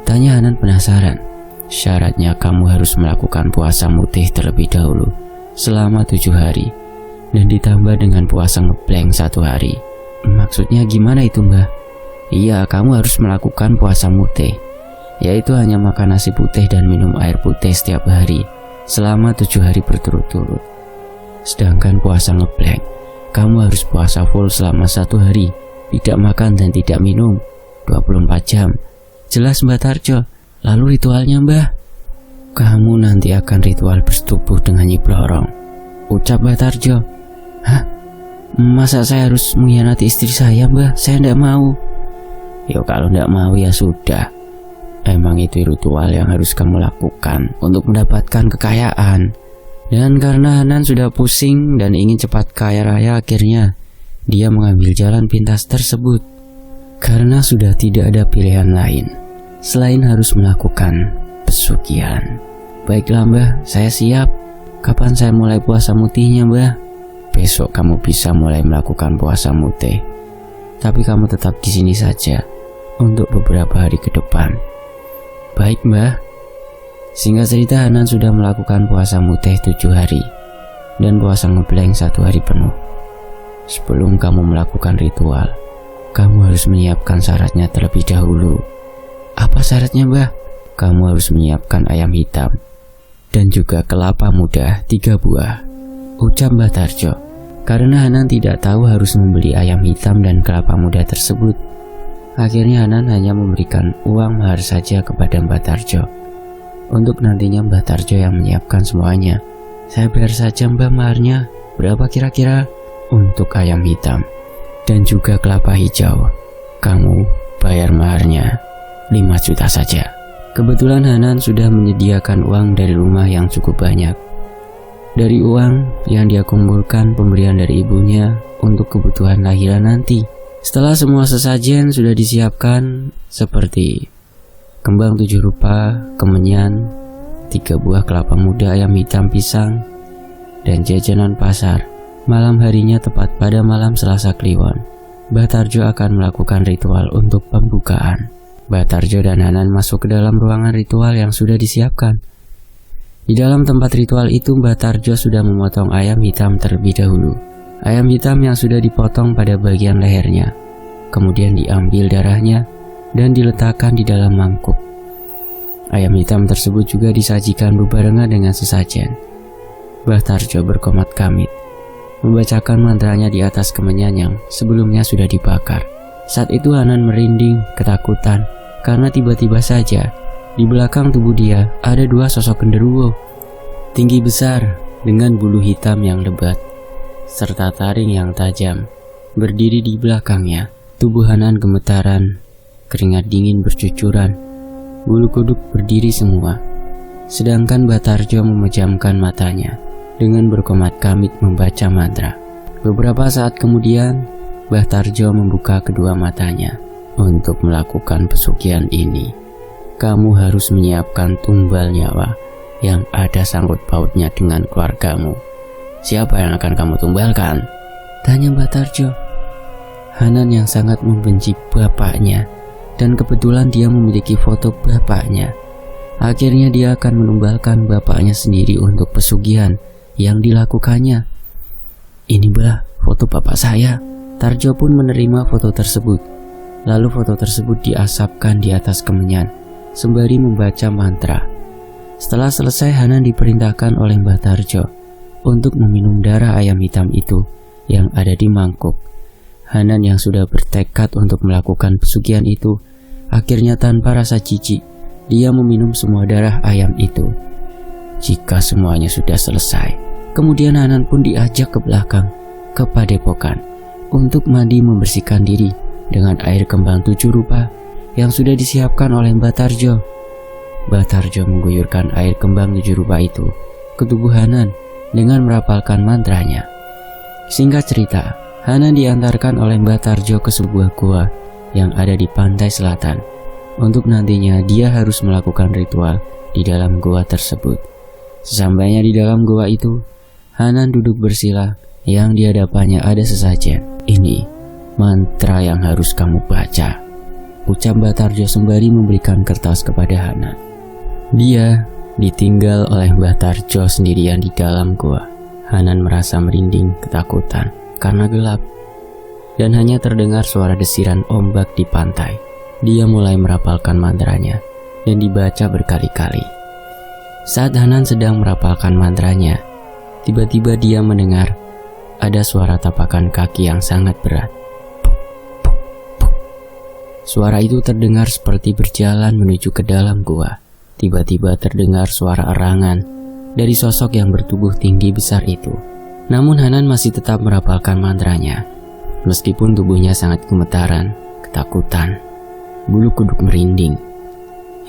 tanya Hanan penasaran. "Syaratnya kamu harus melakukan puasa mutih terlebih dahulu selama 7 hari dan ditambah dengan puasa ngebleng 1 hari." "Maksudnya gimana itu, Mbah?" "Iya, kamu harus melakukan puasa mutih, yaitu hanya makan nasi putih dan minum air putih setiap hari selama 7 hari berturut-turut. Sedangkan puasa ngebleng, kamu harus puasa full selama 1 hari, tidak makan dan tidak minum 24 jam. "Jelas, Mbah Tarjo. Lalu ritualnya, Mbah?" "Kamu nanti akan ritual bersetubuh dengan Nyi Blorong," ucap Mbah Tarjo. "Hah? Masa saya harus mengkhianati istri saya, Mbah? Saya tidak mau." "Ya kalau tidak mau ya sudah. Emang itu ritual yang harus kamu lakukan untuk mendapatkan kekayaan." Dan karena Hanan sudah pusing dan ingin cepat kaya raya, akhirnya dia mengambil jalan pintas tersebut. Karena sudah tidak ada pilihan lain selain harus melakukan pesugihan. "Baiklah, Mbah, saya siap. Kapan saya mulai puasa mutihnya, Mbah?" "Besok kamu bisa mulai melakukan puasa mutih. Tapi kamu tetap di sini saja untuk beberapa hari ke depan." "Baik, Mbah." Singkat cerita, Hanan sudah melakukan puasa mutih 7 hari dan puasa ngebleng 1 hari penuh. "Sebelum kamu melakukan ritual, kamu harus menyiapkan syaratnya terlebih dahulu." "Apa syaratnya, Mbah?" "Kamu harus menyiapkan ayam hitam dan juga kelapa muda 3 buah, ucap Mbah Tarjo. Karena Hanan tidak tahu harus membeli ayam hitam dan kelapa muda tersebut, akhirnya Hanan hanya memberikan uang mahar saja kepada Mbah Tarjo. Untuk nantinya Mbah Tarjo yang menyiapkan semuanya. "Saya bayar saja, Mbah, maharnya. Berapa kira-kira?" "Untuk ayam hitam dan juga kelapa hijau, kamu bayar maharnya 5 juta saja." Kebetulan Hanan sudah menyediakan uang dari rumah yang cukup banyak. Dari uang yang dia kumpulkan pemberian dari ibunya untuk kebutuhan lahiran nanti. Setelah semua sesajen sudah disiapkan seperti kembang 7 rupa, kemenyan, 3 buah kelapa muda, ayam hitam, pisang, dan jajanan pasar. Malam harinya tepat pada malam Selasa Kliwon, Mbah Tarjo akan melakukan ritual untuk pembukaan. Mbah Tarjo dan Hanan masuk ke dalam ruangan ritual yang sudah disiapkan. Di dalam tempat ritual itu, Mbah Tarjo sudah memotong ayam hitam terlebih dahulu. Ayam hitam yang sudah dipotong pada bagian lehernya, kemudian diambil darahnya dan diletakkan di dalam mangkuk. Ayam hitam tersebut juga disajikan bebarengan dengan sesajen. Mbah Tarjo berkomat kamit, membacakan mantranya di atas kemenyan yang sebelumnya sudah dibakar. Saat itu Hanan merinding ketakutan karena tiba-tiba saja di belakang tubuh dia ada 2 sosok genderuwo tinggi besar dengan bulu hitam yang lebat serta taring yang tajam berdiri di belakangnya. Tubuh Hanan gemetaran, keringat dingin bercucuran, bulu kuduk berdiri semua. Sedangkan Mbah Tarjo memejamkan matanya dengan berkomat kamit membaca mantra. Beberapa saat kemudian, Mbah Tarjo membuka kedua matanya. "Untuk melakukan pesugihan ini, kamu harus menyiapkan tumbal nyawa yang ada sangkut pautnya dengan keluargamu." "Siapa yang akan kamu tumbalkan?" tanya Mbah Tarjo. Hanan yang sangat membenci bapaknya, dan kebetulan dia memiliki foto bapaknya. Akhirnya dia akan menumbalkan bapaknya sendiri untuk pesugihan yang dilakukannya. "Ini Mbah, foto bapak saya." Tarjo pun menerima foto tersebut. Lalu foto tersebut diasapkan di atas kemenyan sembari membaca mantra. Setelah selesai, Hanan diperintahkan oleh Mbah Tarjo untuk meminum darah ayam hitam itu yang ada di mangkuk. Hanan yang sudah bertekad untuk melakukan pesugihan itu, akhirnya tanpa rasa jijik, dia meminum semua darah ayam itu. Jika semuanya sudah selesai, kemudian Hanan pun diajak ke belakang, ke padepokan, untuk mandi membersihkan diri dengan air kembang 7 rupa yang sudah disiapkan oleh Mbah Tarjo. Mbah Tarjo mengguyurkan air kembang 7 rupa itu ke tubuh Hanan dengan merapalkan mantranya. Singkat cerita, Hanan diantarkan oleh Mbah Tarjo ke sebuah gua yang ada di pantai selatan. Untuk nantinya dia harus melakukan ritual di dalam gua tersebut. Sesampainya di dalam gua itu, Hanan duduk bersila yang di hadapannya ada sesajen. "Ini mantra yang harus kamu baca," ucap Mbah Tarjo sembari memberikan kertas kepada Hanan. Dia ditinggal oleh Mbah Tarjo sendirian di dalam gua. Hanan merasa merinding ketakutan karena gelap dan hanya terdengar suara desiran ombak di pantai. Dia mulai merapalkan mantranya dan dibaca berkali-kali. Saat Hanan sedang merapalkan mantranya, tiba-tiba dia mendengar ada suara tapakan kaki yang sangat berat. Puk, puk, puk. Suara itu terdengar seperti berjalan menuju ke dalam gua. Tiba-tiba terdengar suara erangan dari sosok yang bertubuh tinggi besar itu. Namun Hanan masih tetap merapalkan mantranya. Meskipun tubuhnya sangat gemetaran, ketakutan, bulu kuduk merinding,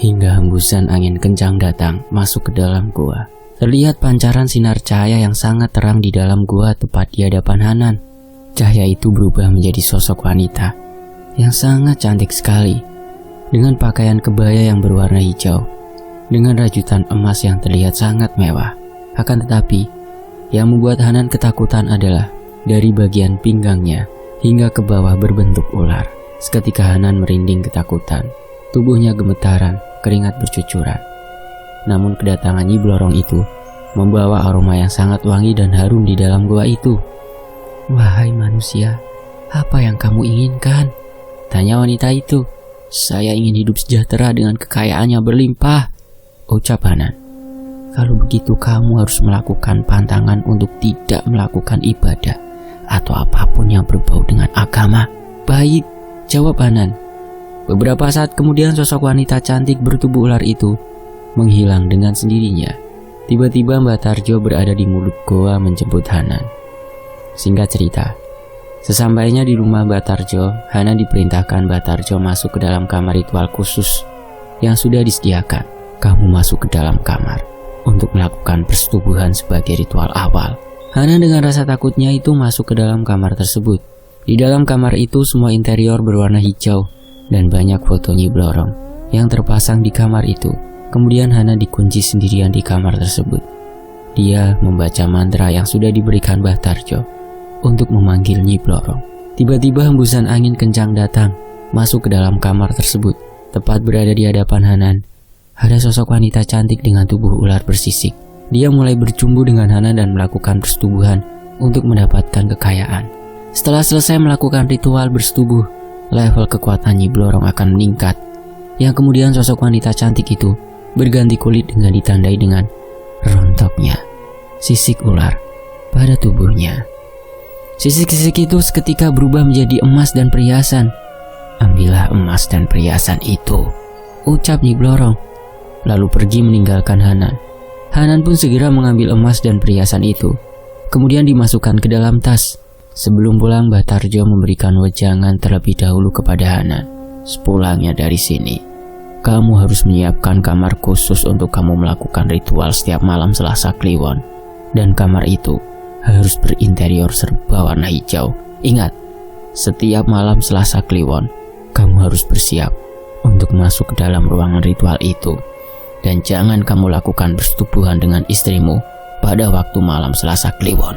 hingga hembusan angin kencang datang masuk ke dalam gua. Terlihat pancaran sinar cahaya yang sangat terang di dalam gua tepat di hadapan Hanan. Cahaya itu berubah menjadi sosok wanita yang sangat cantik sekali, dengan pakaian kebaya yang berwarna hijau, dengan rajutan emas yang terlihat sangat mewah. Akan tetapi, yang membuat Hanan ketakutan adalah dari bagian pinggangnya hingga ke bawah berbentuk ular. Seketika Hanan merinding ketakutan, tubuhnya gemetaran, keringat bercucuran. Namun kedatangan Nyi Blorong itu membawa aroma yang sangat wangi dan harum di dalam gua itu. "Wahai manusia, apa yang kamu inginkan?" tanya wanita itu. "Saya ingin hidup sejahtera dengan kekayaan yang berlimpah," ucap Hanan. "Kalau begitu kamu harus melakukan pantangan untuk tidak melakukan ibadah atau apapun yang berbau dengan agama." "Baik," jawab Hanan. Beberapa saat kemudian sosok wanita cantik bertubuh ular itu menghilang dengan sendirinya. Tiba-tiba Mbah Tarjo berada di mulut goa menjemput Hanan. Singkat cerita, sesampainya di rumah Mbah Tarjo, Hanan diperintahkan Mbah Tarjo masuk ke dalam kamar ritual khusus yang sudah disediakan. "Kamu masuk ke dalam kamar untuk melakukan persetubuhan sebagai ritual awal." Hanan dengan rasa takutnya itu masuk ke dalam kamar tersebut. Di dalam kamar itu semua interior berwarna hijau dan banyak foto Nyi Blorong yang terpasang di kamar itu. Kemudian Hanan dikunci sendirian di kamar tersebut. Dia membaca mantra yang sudah diberikan Mbah Tarjo untuk memanggil Nyi Blorong. Tiba-tiba hembusan angin kencang datang masuk ke dalam kamar tersebut. Tepat berada di hadapan Hanan, ada sosok wanita cantik dengan tubuh ular bersisik. Dia mulai bercumbu dengan Hanan dan melakukan persetubuhan untuk mendapatkan kekayaan. Setelah selesai melakukan ritual bersetubuh, level kekuatan Nyi Blorong akan meningkat. Yang kemudian sosok wanita cantik itu berganti kulit dengan ditandai dengan rontoknya sisik ular pada tubuhnya. Sisik-sisik itu seketika berubah menjadi emas dan perhiasan. "Ambillah emas dan perhiasan itu," ucap Nyi Blorong, lalu pergi meninggalkan Hanan. Hanan pun segera mengambil emas dan perhiasan itu, kemudian dimasukkan ke dalam tas. Sebelum pulang, Mbah Tarjo memberikan wejangan terlebih dahulu kepada Hanan. "Sepulangnya dari sini, kamu harus menyiapkan kamar khusus untuk kamu melakukan ritual setiap malam Selasa Kliwon. Dan kamar itu harus berinterior serba warna hijau. Ingat, setiap malam Selasa Kliwon, kamu harus bersiap untuk masuk ke dalam ruangan ritual itu. Dan jangan kamu lakukan persetubuhan dengan istrimu pada waktu malam Selasa Kliwon,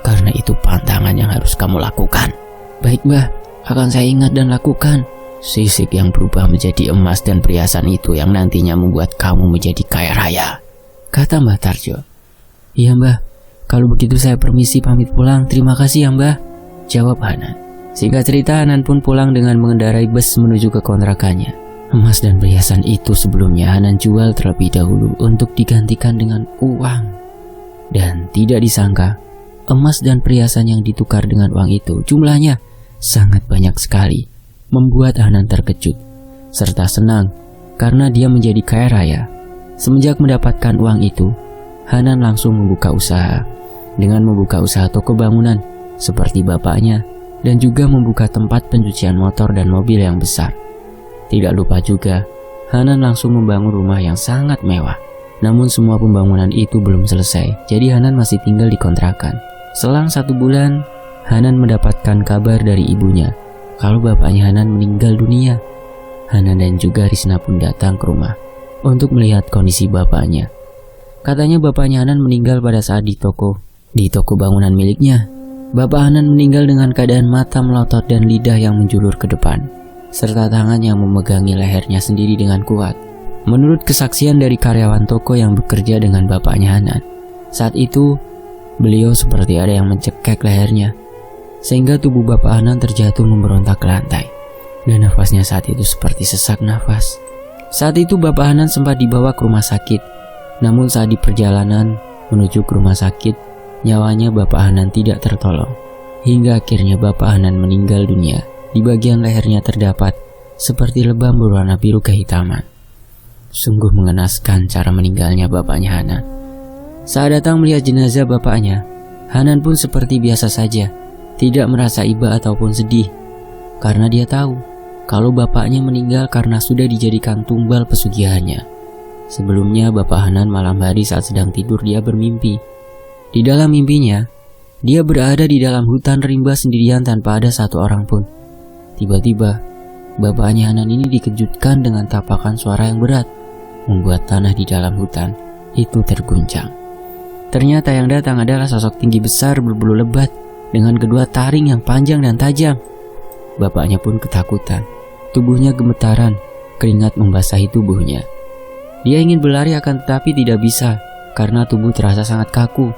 karena itu pantangan yang harus kamu lakukan." "Baik Mbah, akan saya ingat dan lakukan." "Sisik yang berubah menjadi emas dan perhiasan itu yang nantinya membuat kamu menjadi kaya raya," kata Mbah Tarjo. "Iya Mbah, Kalau begitu saya permisi pamit pulang. Terima kasih ya Mbah, jawab Hanan. Singkat cerita, Hanan pun pulang dengan mengendarai bus menuju ke kontrakannya. Emas dan perhiasan itu sebelumnya Hanan jual terlebih dahulu untuk digantikan dengan uang. Dan tidak disangka, emas dan perhiasan yang ditukar dengan uang itu jumlahnya sangat banyak sekali, membuat Hanan terkejut serta senang karena dia menjadi kaya raya. Semenjak mendapatkan uang itu, Hanan langsung membuka usaha. Dengan membuka usaha toko bangunan seperti bapaknya, dan juga membuka tempat pencucian motor dan mobil yang besar. Tidak lupa juga, Hanan langsung membangun rumah yang sangat mewah. Namun semua pembangunan itu belum selesai, jadi Hanan masih tinggal di kontrakan. Selang 1 bulan, Hanan mendapatkan kabar dari ibunya kalau bapaknya Hanan meninggal dunia. Hanan dan juga Risna pun datang ke rumah untuk melihat kondisi bapaknya. Katanya bapaknya Hanan meninggal pada saat di toko bangunan miliknya. Bapak Hanan meninggal dengan keadaan mata melotot dan lidah yang menjulur ke depan, serta tangan yang memegangi lehernya sendiri dengan kuat. Menurut kesaksian dari karyawan toko yang bekerja dengan bapaknya Hanan, saat itu beliau seperti ada yang mencekik lehernya, sehingga tubuh Bapak Hanan terjatuh memberontak ke lantai, dan nafasnya saat itu seperti sesak nafas. Saat itu Bapak Hanan sempat dibawa ke rumah sakit, namun saat di perjalanan menuju ke rumah sakit, nyawanya Bapak Hanan tidak tertolong, hingga akhirnya Bapak Hanan meninggal dunia. Di bagian lehernya terdapat seperti lebam berwarna biru kehitaman. Sungguh mengenaskan cara meninggalnya bapaknya Hanan. Saat datang melihat jenazah bapaknya, Hanan pun seperti biasa saja, tidak merasa iba ataupun sedih, karena dia tahu kalau bapaknya meninggal karena sudah dijadikan tumbal pesugihannya. Sebelumnya Bapak Hanan malam hari saat sedang tidur dia bermimpi. Di dalam mimpinya, dia berada di dalam hutan rimba sendirian tanpa ada satu orang pun. Tiba-tiba, bapaknya Hanan ini dikejutkan dengan tapakan suara yang berat, membuat tanah di dalam hutan itu terguncang. Ternyata yang datang adalah sosok tinggi besar berbulu lebat dengan kedua taring yang panjang dan tajam. Bapaknya pun ketakutan, tubuhnya gemetaran, keringat membasahi tubuhnya. Dia ingin berlari akan tetapi tidak bisa karena tubuh terasa sangat kaku.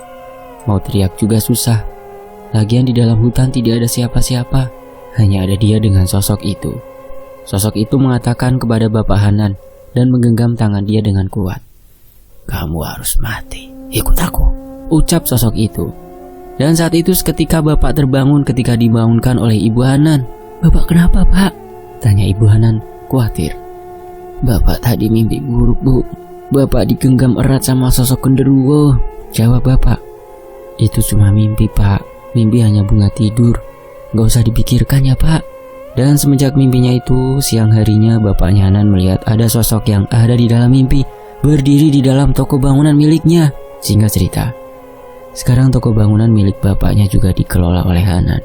Mau teriak juga susah. Lagian di dalam hutan tidak ada siapa-siapa, hanya ada dia dengan sosok itu. Sosok itu mengatakan kepada Bapak Hanan dan menggenggam tangan dia dengan kuat. "Kamu harus mati, ikut aku," ucap sosok itu. Dan saat itu seketika Bapak terbangun ketika dibangunkan oleh Ibu Hanan. "Bapak kenapa, Pak?" tanya Ibu Hanan khawatir. "Bapak tadi mimpi buruk, Bu. Bapak digenggam erat sama sosok genderuwo," jawab Bapak. "Itu cuma mimpi, Pak. Mimpi hanya bunga tidur. Gak usah dipikirkan ya, Pak." Dan semenjak mimpinya itu, siang harinya bapaknya Hanan melihat ada sosok yang ada di dalam mimpi berdiri di dalam toko bangunan miliknya. Singkat cerita, sekarang toko bangunan milik bapaknya juga dikelola oleh Hanan.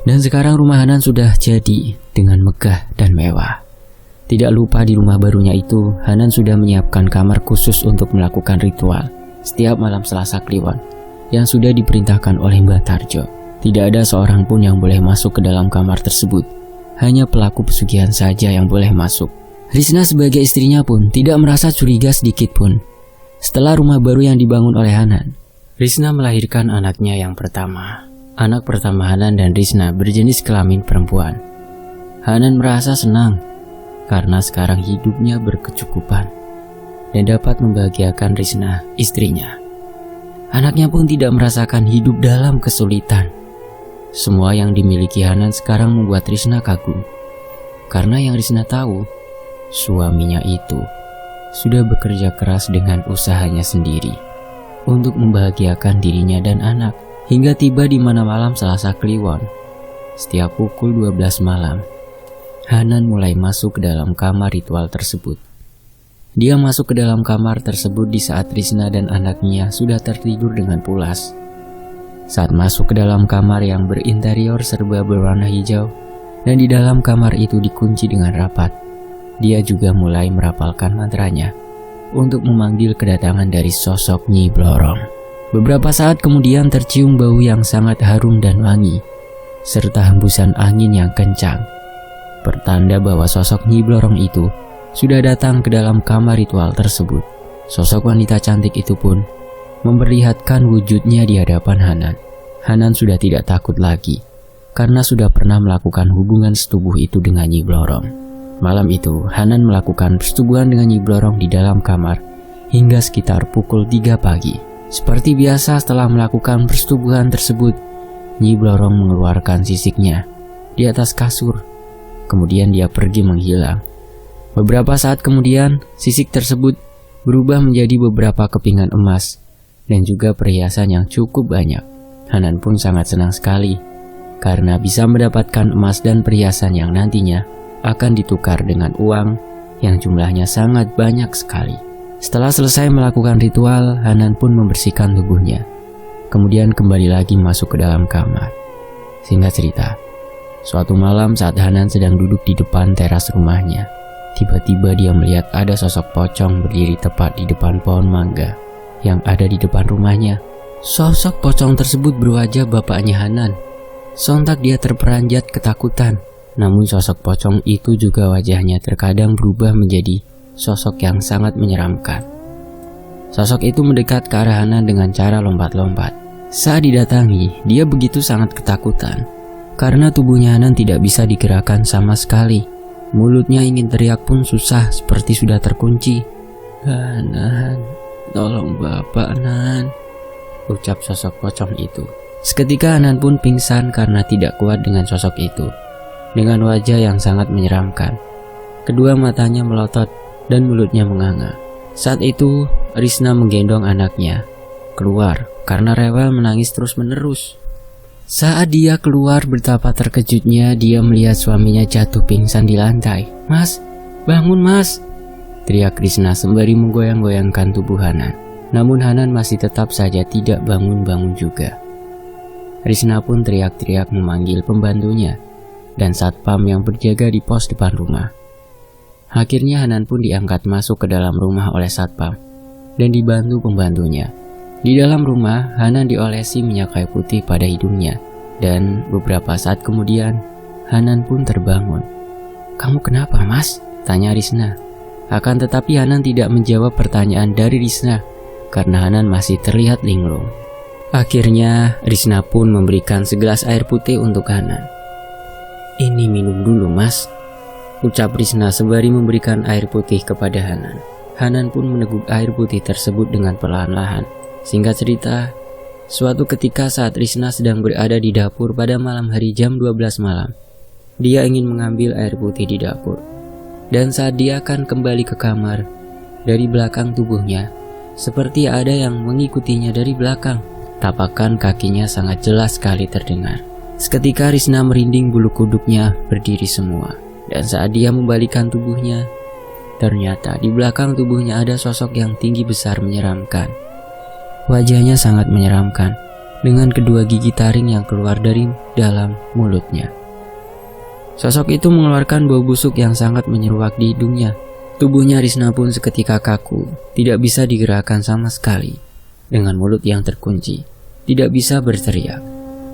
Dan sekarang rumah Hanan sudah jadi dengan megah dan mewah. Tidak lupa di rumah barunya itu, Hanan sudah menyiapkan kamar khusus untuk melakukan ritual setiap malam Selasa Kliwon yang sudah diperintahkan oleh Mbah Tarjo. Tidak ada seorang pun yang boleh masuk ke dalam kamar tersebut. Hanya pelaku pesugihan saja yang boleh masuk. Risna sebagai istrinya pun tidak merasa curiga sedikit pun. Setelah rumah baru yang dibangun oleh Hanan, Risna melahirkan anaknya yang pertama. Anak pertama Hanan dan Risna berjenis kelamin perempuan. Hanan merasa senang karena sekarang hidupnya berkecukupan dan dapat membahagiakan Risna, istrinya. Anaknya pun tidak merasakan hidup dalam kesulitan. Semua yang dimiliki Hanan sekarang membuat Risna kagum. Karena yang Risna tahu, suaminya itu sudah bekerja keras dengan usahanya sendiri untuk membahagiakan dirinya dan anak. Hingga tiba di mana malam Selasa Kliwon, setiap pukul 12 malam, Hanan mulai masuk ke dalam kamar ritual tersebut. Dia masuk ke dalam kamar tersebut di saat Risna dan anaknya sudah tertidur dengan pulas. Saat masuk ke dalam kamar yang berinterior serba berwarna hijau, dan di dalam kamar itu dikunci dengan rapat, dia juga mulai merapalkan mantranya untuk memanggil kedatangan dari sosok Nyi Blorong. Beberapa saat kemudian tercium bau yang sangat harum dan wangi, serta hembusan angin yang kencang, pertanda bahwa sosok Nyi Blorong itu sudah datang ke dalam kamar ritual tersebut. Sosok wanita cantik itu pun memperlihatkan wujudnya di hadapan Hanan. Hanan sudah tidak takut lagi, karena sudah pernah melakukan hubungan setubuh itu dengan Nyi Blorong. Malam itu, Hanan melakukan persetubuhan dengan Nyi Blorong di dalam kamar hingga sekitar pukul 3 pagi. Seperti biasa setelah melakukan persetubuhan tersebut, Nyi Blorong mengeluarkan sisiknya di atas kasur. Kemudian dia pergi menghilang. Beberapa saat kemudian, sisik tersebut berubah menjadi beberapa kepingan emas dan juga perhiasan yang cukup banyak. Hanan pun sangat senang sekali karena bisa mendapatkan emas dan perhiasan yang nantinya akan ditukar dengan uang yang jumlahnya sangat banyak sekali. Setelah selesai melakukan ritual, Hanan pun membersihkan tubuhnya. Kemudian kembali lagi masuk ke dalam kamar. Singkat cerita, suatu malam saat Hanan sedang duduk di depan teras rumahnya, tiba-tiba dia melihat ada sosok pocong berdiri tepat di depan pohon mangga yang ada di depan rumahnya. Sosok pocong tersebut berwajah bapaknya Hanan. Sontak dia terperanjat ketakutan. Namun sosok pocong itu juga wajahnya terkadang berubah menjadi sosok yang sangat menyeramkan. Sosok itu mendekat ke arah Hanan dengan cara lompat-lompat. Saat didatangi, dia begitu sangat ketakutan karena tubuhnya Hanan tidak bisa digerakkan sama sekali. Mulutnya ingin teriak pun susah, seperti sudah terkunci. "Hanan, tolong bapak, Nan," ucap sosok pocong itu. Seketika Hanan pun pingsan karena tidak kuat dengan sosok itu. Dengan wajah yang sangat menyeramkan, kedua matanya melotot dan mulutnya menganga. Saat itu Risna menggendong anaknya keluar karena rewel menangis terus-menerus. Saat dia keluar, betapa terkejutnya dia melihat suaminya jatuh pingsan di lantai. "Mas, bangun mas!" teriak Risna sembari menggoyang-goyangkan tubuh Hanan. Namun Hanan masih tetap saja tidak bangun-bangun juga. Risna pun teriak-teriak memanggil pembantunya dan satpam yang berjaga di pos depan rumah. Akhirnya Hanan pun diangkat masuk ke dalam rumah oleh satpam dan dibantu pembantunya. Di dalam rumah, Hanan diolesi minyak kayu putih pada hidungnya, dan beberapa saat kemudian Hanan pun terbangun. "Kamu kenapa, Mas?" tanya Risna. Akan tetapi Hanan tidak menjawab pertanyaan dari Risna karena Hanan masih terlihat linglung. Akhirnya Risna pun memberikan segelas air putih untuk Hanan. "Ini minum dulu, Mas," ucap Risna sembari memberikan air putih kepada Hanan. Hanan pun meneguk air putih tersebut dengan perlahan-lahan. Singkat cerita, suatu ketika saat Risna sedang berada di dapur pada malam hari jam 12 malam, dia ingin mengambil air putih di dapur. Dan saat dia akan kembali ke kamar, dari belakang tubuhnya, seperti ada yang mengikutinya dari belakang. Tapakan kakinya sangat jelas sekali terdengar. Seketika Risna merinding, bulu kuduknya berdiri semua. Dan saat dia membalikan tubuhnya, ternyata di belakang tubuhnya ada sosok yang tinggi besar menyeramkan. Wajahnya sangat menyeramkan, dengan kedua gigi taring yang keluar dari dalam mulutnya. Sosok itu mengeluarkan bau busuk yang sangat menyeruak di hidungnya. Tubuhnya Risna pun seketika kaku, tidak bisa digerakkan sama sekali. Dengan mulut yang terkunci, tidak bisa berteriak.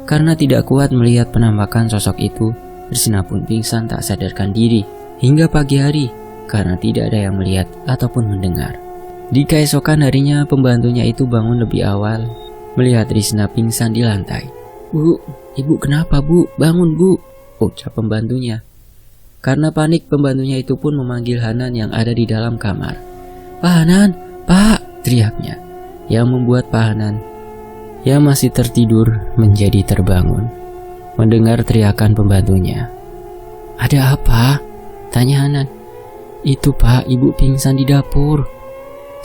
Karena tidak kuat melihat penampakan sosok itu, Risna pun pingsan tak sadarkan diri hingga pagi hari karena tidak ada yang melihat ataupun mendengar. Di keesokan harinya, pembantunya itu bangun lebih awal melihat Risna pingsan di lantai. "Bu, ibu kenapa bu? Bangun bu," ucap pembantunya. Karena panik, pembantunya itu pun memanggil Hanan yang ada di dalam kamar. "Pak Hanan, Pak!" teriaknya, yang membuat Pak Hanan yang masih tertidur menjadi terbangun mendengar teriakan pembantunya. "Ada apa?" tanya Hanan. "Itu Pak, ibu pingsan di dapur."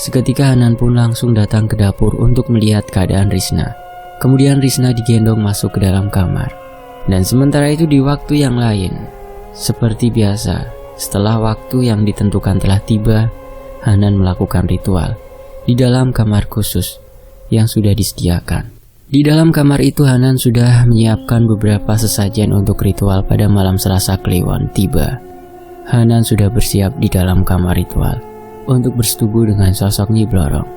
Seketika Hanan pun langsung datang ke dapur untuk melihat keadaan Risna. Kemudian Risna digendong masuk ke dalam kamar. Dan sementara itu di waktu yang lain, seperti biasa, setelah waktu yang ditentukan telah tiba, Hanan melakukan ritual di dalam kamar khusus yang sudah disediakan. Di dalam kamar itu Hanan sudah menyiapkan beberapa sesajen untuk ritual pada malam Selasa Kliwon tiba. Hanan sudah bersiap di dalam kamar ritual untuk bersetubuh dengan sosok Nyi Blorong.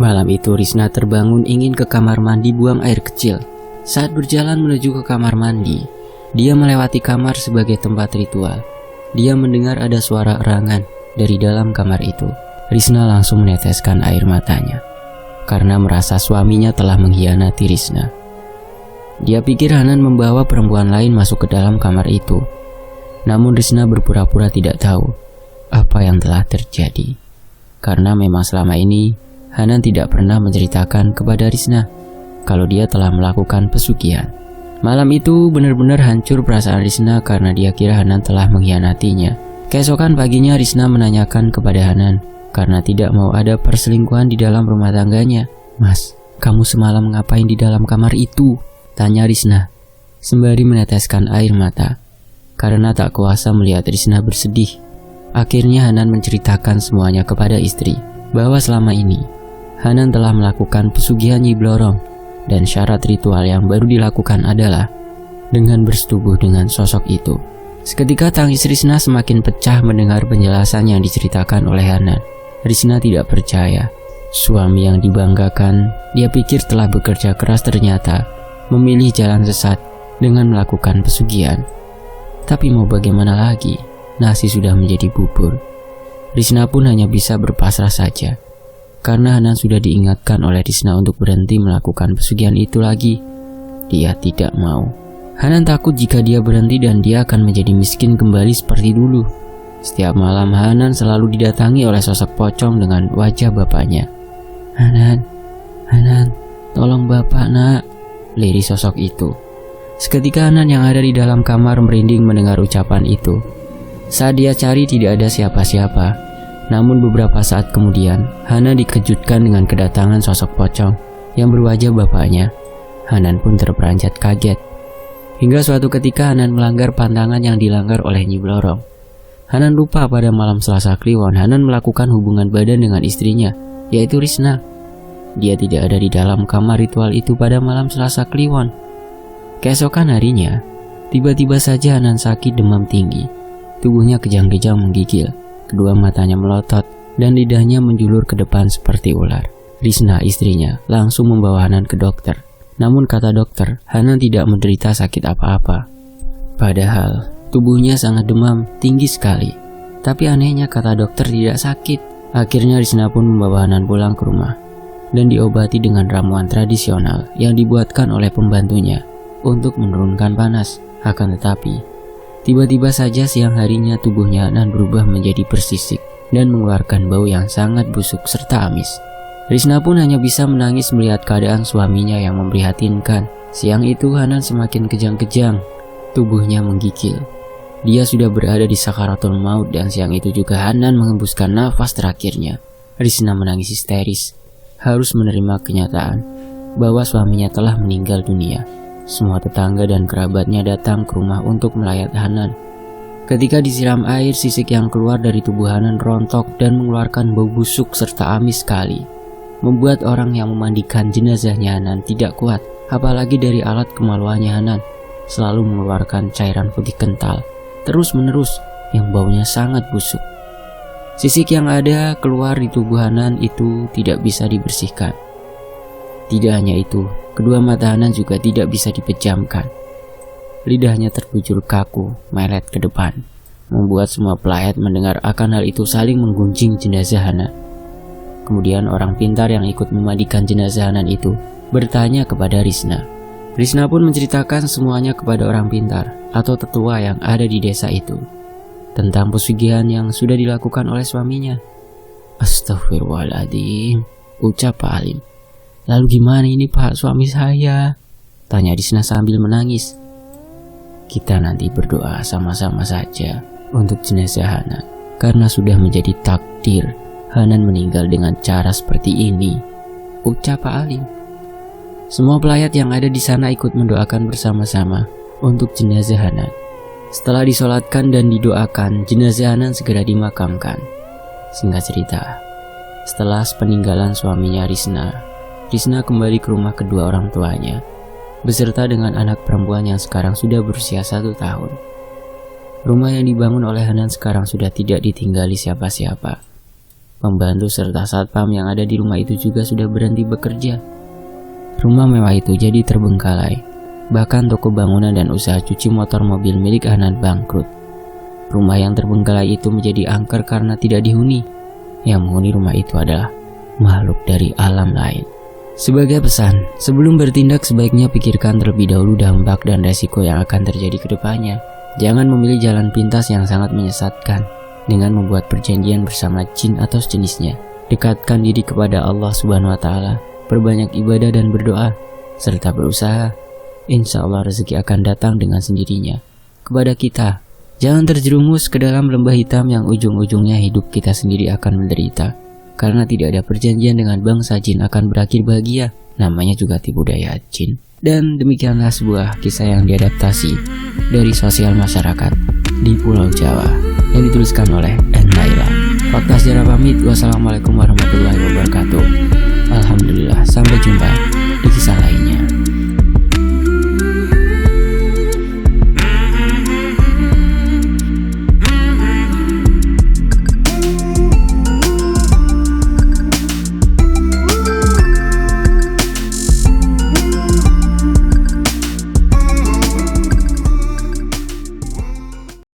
Malam itu Risna terbangun ingin ke kamar mandi buang air kecil. Saat berjalan menuju ke kamar mandi, dia melewati kamar sebagai tempat ritual. Dia mendengar ada suara erangan dari dalam kamar itu. Risna langsung meneteskan air matanya. karena merasa suaminya telah mengkhianati Risna. Dia pikir Hanan membawa perempuan lain masuk ke dalam kamar itu. Namun Risna berpura-pura tidak tahu apa yang telah terjadi. Karena memang selama ini Hanan tidak pernah menceritakan kepada Risna kalau dia telah melakukan pesugihan. Malam itu benar-benar hancur perasaan Risna karena dia kira Hanan telah mengkhianatinya. Keesokan paginya Risna menanyakan kepada Hanan karena tidak mau ada perselingkuhan di dalam rumah tangganya. "Mas, kamu semalam ngapain di dalam kamar itu?" tanya Risna sembari meneteskan air mata. Karena tak kuasa melihat Risna bersedih, akhirnya Hanan menceritakan semuanya kepada istri bahwa selama ini Hanan telah melakukan pesugihan Nyi Blorong dan syarat ritual yang baru dilakukan adalah dengan bersetubuh dengan sosok itu. Seketika tangis Risna semakin pecah mendengar penjelasan yang diceritakan oleh Hanan. Risna tidak percaya. Suami yang dibanggakan, dia pikir telah bekerja keras ternyata memilih jalan sesat dengan melakukan pesugihan. Tapi mau bagaimana lagi, nasi sudah menjadi bubur. Risna pun hanya bisa berpasrah saja. Karena Hanan sudah diingatkan oleh Risna untuk berhenti melakukan pesugihan itu lagi. Dia tidak mau. Hanan takut jika dia berhenti dan dia akan menjadi miskin kembali seperti dulu. Setiap malam Hanan selalu didatangi oleh sosok pocong dengan wajah bapaknya. Hanan, tolong bapak nak," lirih sosok itu. Seketika Hanan yang ada di dalam kamar merinding mendengar ucapan itu. Saat dia cari tidak ada siapa-siapa. Namun beberapa saat kemudian, Hanan dikejutkan dengan kedatangan sosok pocong yang berwajah bapaknya. Hanan pun terperanjat kaget. Hingga suatu ketika Hanan melanggar pantangan yang dilanggar oleh Nyi Blorong. Hanan lupa pada malam Selasa Kliwon Hanan melakukan hubungan badan dengan istrinya, yaitu Risna. Dia tidak ada di dalam kamar ritual itu pada malam Selasa Kliwon. Keesokan harinya, tiba-tiba saja Hanan sakit demam tinggi. Tubuhnya kejang-kejang menggigil. Kedua matanya melotot dan lidahnya menjulur ke depan seperti ular. Risna, istrinya, langsung membawa Hanan ke dokter. Namun kata dokter, Hanan tidak menderita sakit apa-apa. Padahal tubuhnya sangat demam, tinggi sekali. Tapi anehnya kata dokter tidak sakit. Akhirnya Risna pun membawa Hanan pulang ke rumah dan diobati dengan ramuan tradisional yang dibuatkan oleh pembantunya untuk menurunkan panas. Akan tetapi tiba-tiba saja siang harinya tubuhnya Hanan berubah menjadi bersisik dan mengeluarkan bau yang sangat busuk serta amis. Risna pun hanya bisa menangis melihat keadaan suaminya yang memprihatinkan. Siang itu Hanan semakin kejang-kejang, tubuhnya menggigil. Dia sudah berada di sakaratul maut dan siang itu juga Hanan mengembuskan nafas terakhirnya. Risna menangis histeris, harus menerima kenyataan bahwa suaminya telah meninggal dunia. Semua tetangga dan kerabatnya datang ke rumah untuk melayat Hanan. Ketika disiram air, sisik yang keluar dari tubuh Hanan rontok dan mengeluarkan bau busuk serta amis sekali, membuat orang yang memandikan jenazahnya Hanan tidak kuat. Apalagi dari alat kemaluannya Hanan selalu mengeluarkan cairan putih kental terus-menerus yang baunya sangat busuk. Sisik yang ada keluar di tubuh Hanan itu tidak bisa dibersihkan. Tidak hanya itu, kedua mata Hanan juga tidak bisa dipejamkan. Lidahnya terbujur kaku, melet ke depan, membuat semua pelayat mendengar akan hal itu saling menggunjing jenazah Hanan. Kemudian orang pintar yang ikut memandikan jenazah Hanan itu bertanya kepada Risna. Risna pun menceritakan semuanya kepada orang pintar atau tetua yang ada di desa itu tentang pesugihan yang sudah dilakukan oleh suaminya. "Astagfirullahaladzim," ucap Pak Alim. "Lalu gimana ini Pak, suami saya?" tanya Risna sambil menangis. "Kita nanti berdoa sama-sama saja untuk jenazah Hanan, karena sudah menjadi takdir Hanan meninggal dengan cara seperti ini," ucap Pak Alim. Semua pelayat yang ada di sana ikut mendoakan bersama-sama untuk jenazah Hanan. Setelah disolatkan dan didoakan, jenazah Hanan segera dimakamkan. Singkat cerita, setelah sepeninggalan suaminya Risna kembali ke rumah kedua orang tuanya, beserta dengan anak perempuan yang sekarang sudah berusia 1 tahun. Rumah yang dibangun oleh Hanan sekarang sudah tidak ditinggali siapa-siapa. Pembantu serta satpam yang ada di rumah itu juga sudah berhenti bekerja. Rumah mewah itu jadi terbengkalai. Bahkan toko bangunan dan usaha cuci motor mobil milik Hanan bangkrut. Rumah yang terbengkalai itu menjadi angker karena tidak dihuni. Yang menghuni rumah itu adalah makhluk dari alam lain. Sebagai pesan, sebelum bertindak sebaiknya pikirkan terlebih dahulu dampak dan resiko yang akan terjadi ke depannya. Jangan memilih jalan pintas yang sangat menyesatkan dengan membuat perjanjian bersama jin atau sejenisnya. Dekatkan diri kepada Allah Subhanahu wa Ta'ala, perbanyak ibadah dan berdoa, serta berusaha. Insya Allah rezeki akan datang dengan sendirinya kepada kita. Jangan terjerumus ke dalam lembah hitam yang ujung-ujungnya hidup kita sendiri akan menderita. Karena tidak ada perjanjian dengan bangsa jin akan berakhir bahagia. Namanya juga tipu daya jin. Dan demikianlah sebuah kisah yang diadaptasi dari sosial masyarakat di Pulau Jawa yang dituliskan oleh Naila. Fakta sejarah pamit. Wassalamualaikum warahmatullahi wabarakatuh. Alhamdulillah, sampai jumpa di kisah lain.